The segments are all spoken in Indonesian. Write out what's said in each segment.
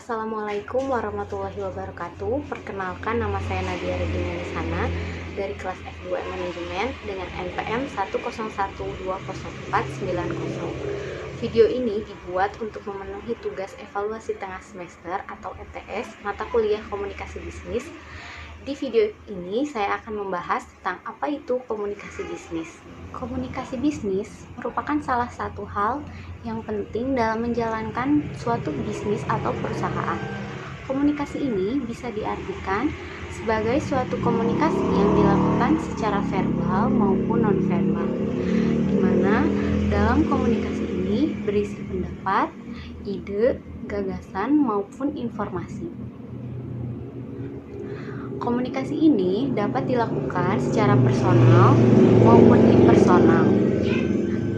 Assalamualaikum warahmatullahi wabarakatuh. Perkenalkan, nama saya Nadia Regina Nisana dari kelas F2 Manajemen dengan NPM 101204990. Video ini dibuat untuk memenuhi tugas evaluasi tengah semester atau ETS mata kuliah komunikasi bisnis. Di video ini saya akan membahas tentang apa itu komunikasi bisnis. Komunikasi bisnis merupakan salah satu hal yang penting dalam menjalankan suatu bisnis atau perusahaan. Komunikasi ini bisa diartikan sebagai suatu komunikasi yang dilakukan secara verbal maupun non-verbal, di mana dalam komunikasi ini berisi pendapat, ide, gagasan maupun informasi. Komunikasi ini dapat dilakukan secara personal maupun impersonal.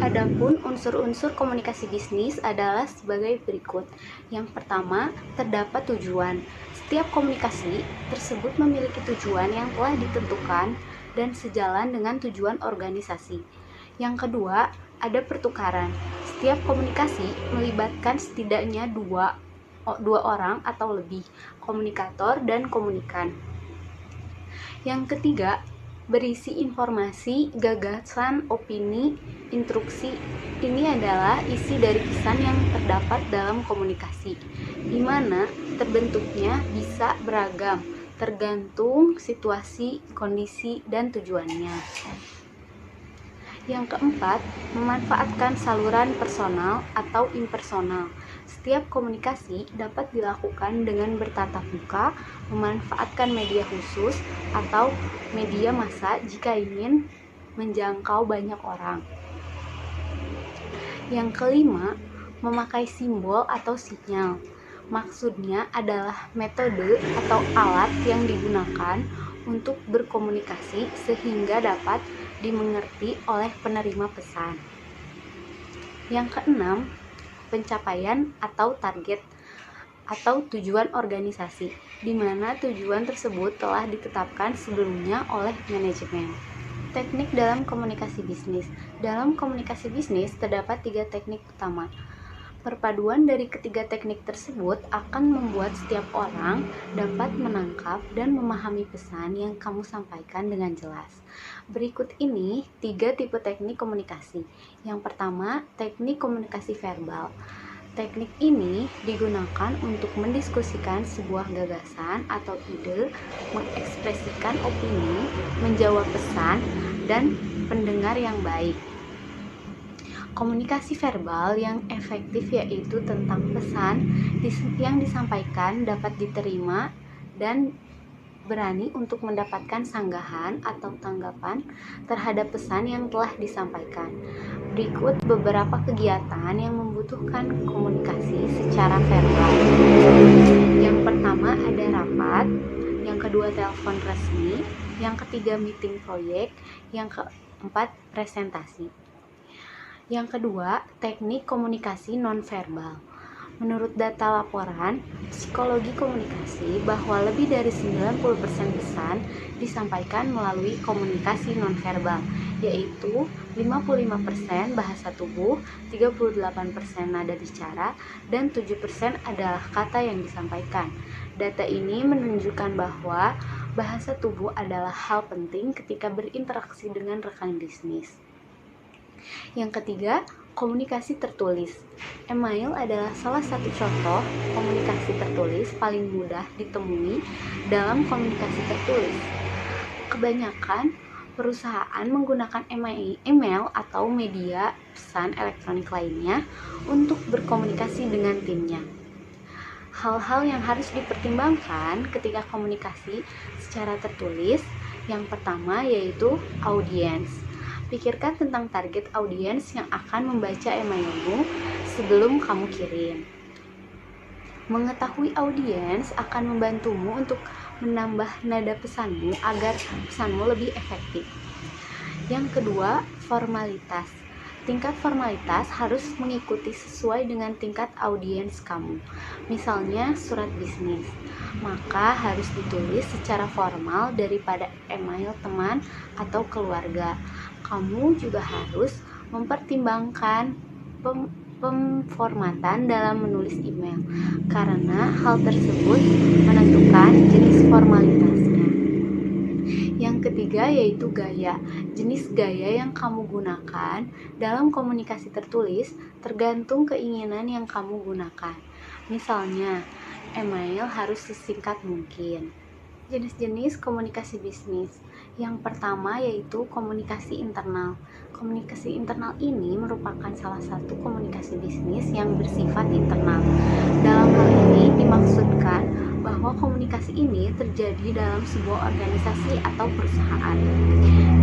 Adapun unsur-unsur komunikasi bisnis adalah sebagai berikut. Yang pertama, terdapat tujuan. Setiap komunikasi tersebut memiliki tujuan yang telah ditentukan dan sejalan dengan tujuan organisasi. Yang kedua, ada pertukaran. Setiap komunikasi melibatkan setidaknya dua orang atau lebih, komunikator dan komunikan. Yang ketiga, berisi informasi, gagasan, opini, instruksi. Ini adalah isi dari pesan yang terdapat dalam komunikasi, di mana terbentuknya bisa beragam, tergantung situasi, kondisi, dan tujuannya. Yang keempat, memanfaatkan saluran personal atau impersonal. Setiap komunikasi dapat dilakukan dengan bertatap muka, memanfaatkan media khusus atau media massa jika ingin menjangkau banyak orang. Yang kelima, memakai simbol atau sinyal. Maksudnya adalah metode atau alat yang digunakan untuk berkomunikasi sehingga dapat dimengerti oleh penerima pesan. Yang keenam, pencapaian atau target atau tujuan organisasi, di mana tujuan tersebut telah ditetapkan sebelumnya oleh manajemen. Teknik dalam komunikasi bisnis. Dalam komunikasi bisnis terdapat 3 teknik utama. Perpaduan dari ketiga teknik tersebut akan membuat setiap orang dapat menangkap dan memahami pesan yang kamu sampaikan dengan jelas. Berikut ini 3 tipe teknik komunikasi. Yang pertama, teknik komunikasi verbal. Teknik ini digunakan untuk mendiskusikan sebuah gagasan atau ide, mengekspresikan opini, menjawab pesan, dan pendengar yang baik. Komunikasi verbal yang efektif yaitu tentang pesan yang disampaikan dapat diterima dan berani untuk mendapatkan sanggahan atau tanggapan terhadap pesan yang telah disampaikan. Berikut beberapa kegiatan yang membutuhkan komunikasi secara verbal. Yang pertama ada rapat, yang kedua telepon resmi, yang ketiga meeting proyek, yang keempat presentasi. Yang kedua, teknik komunikasi nonverbal. Menurut data laporan psikologi komunikasi bahwa lebih dari 90% pesan disampaikan melalui komunikasi nonverbal, yaitu 55% bahasa tubuh, 38% nada bicara, dan 7% adalah kata yang disampaikan. Data ini menunjukkan bahwa bahasa tubuh adalah hal penting ketika berinteraksi dengan rekan bisnis. Yang ketiga, komunikasi tertulis. Email adalah salah satu contoh komunikasi tertulis paling mudah ditemui dalam komunikasi tertulis. Kebanyakan perusahaan menggunakan email atau media pesan elektronik lainnya untuk berkomunikasi dengan timnya. Hal-hal yang harus dipertimbangkan ketika komunikasi secara tertulis, yang pertama yaitu audiens. Pikirkan tentang target audiens yang akan membaca emailmu sebelum kamu kirim. Mengetahui audiens akan membantumu untuk menambah nada pesanmu agar pesanmu lebih efektif. Yang kedua, formalitas. Tingkat formalitas harus mengikuti sesuai dengan tingkat audiens kamu. Misalnya surat bisnis, maka harus ditulis secara formal daripada email teman atau keluarga. Kamu juga harus mempertimbangkan pemformatan dalam menulis email, karena hal tersebut menentukan jenis formalitasnya. Yang ketiga yaitu gaya. Jenis gaya yang kamu gunakan dalam komunikasi tertulis tergantung keinginan yang kamu gunakan. Misalnya, email harus sesingkat mungkin. Jenis-jenis komunikasi bisnis. Yang pertama yaitu komunikasi internal. Komunikasi internal ini merupakan salah satu komunikasi bisnis yang bersifat internal. Dalam hal ini dimaksudkan bahwa komunikasi ini terjadi dalam sebuah organisasi atau perusahaan.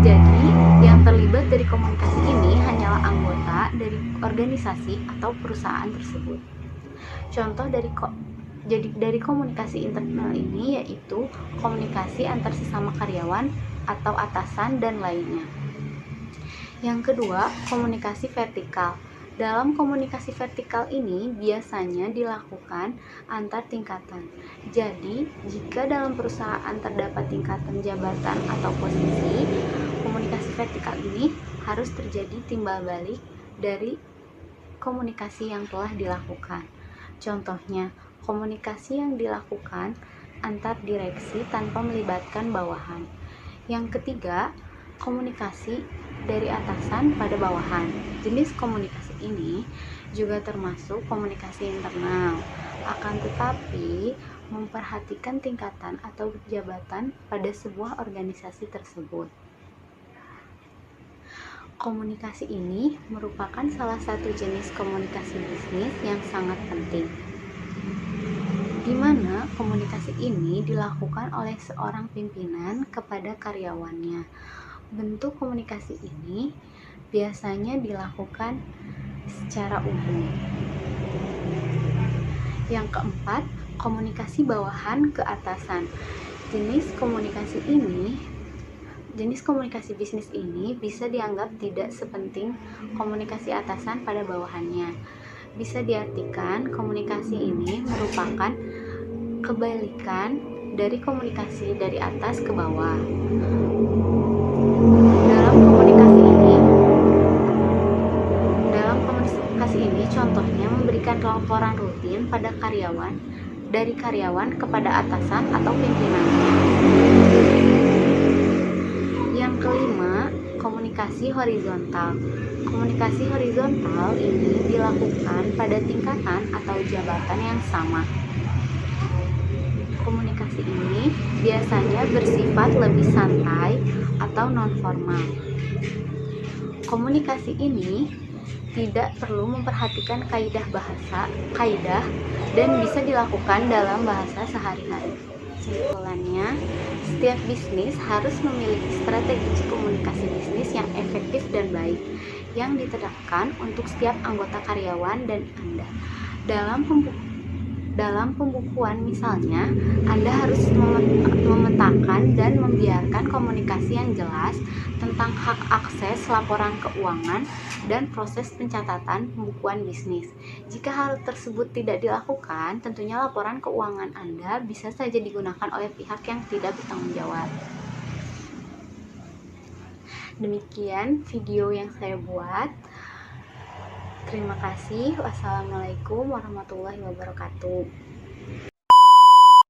Jadi, yang terlibat dari komunikasi ini hanyalah anggota dari organisasi atau perusahaan tersebut. Contoh dari komunikasi internal ini yaitu komunikasi antar sesama karyawan atau atasan dan lainnya. Yang kedua, komunikasi vertikal. Dalam komunikasi vertikal ini biasanya dilakukan antar tingkatan. Jadi, jika dalam perusahaan terdapat tingkatan jabatan atau posisi, komunikasi vertikal ini harus terjadi timbal balik dari komunikasi yang telah dilakukan. Contohnya, komunikasi yang dilakukan antar direksi tanpa melibatkan bawahan. Yang ketiga, komunikasi dari atasan pada bawahan. Jenis komunikasi ini juga termasuk komunikasi internal, akan tetapi memperhatikan tingkatan atau jabatan pada sebuah organisasi tersebut. Komunikasi ini merupakan salah satu jenis komunikasi bisnis yang sangat penting, di mana komunikasi ini dilakukan oleh seorang pimpinan kepada karyawannya. Bentuk komunikasi ini biasanya dilakukan secara umum. Yang keempat, komunikasi bawahan ke atasan. Jenis komunikasi bisnis ini bisa dianggap tidak sepenting komunikasi atasan pada bawahannya. Bisa diartikan komunikasi ini merupakan kebalikan dari komunikasi dari atas ke bawah. Dalam komunikasi ini contohnya memberikan laporan rutin pada karyawan dari karyawan kepada atasan atau pimpinannya. Yang kelima, komunikasi horizontal. Komunikasi horizontal ini dilakukan pada tingkatan atau jabatan yang sama. Komunikasi ini biasanya bersifat lebih santai atau non-formal. Komunikasi ini tidak perlu memperhatikan kaidah dan bisa dilakukan dalam bahasa sehari-hari. Kesimpulannya, setiap bisnis harus memiliki strategi komunikasi bisnis yang efektif dan baik yang diterapkan untuk setiap anggota karyawan dan Anda. Dalam pembukuan misalnya, Anda harus memetakan dan membiarkan komunikasi yang jelas tentang hak akses laporan keuangan dan proses pencatatan pembukuan bisnis. Jika hal tersebut tidak dilakukan, tentunya laporan keuangan Anda bisa saja digunakan oleh pihak yang tidak bertanggung jawab. Demikian video yang saya buat. Terima kasih. Wassalamualaikum warahmatullahi wabarakatuh.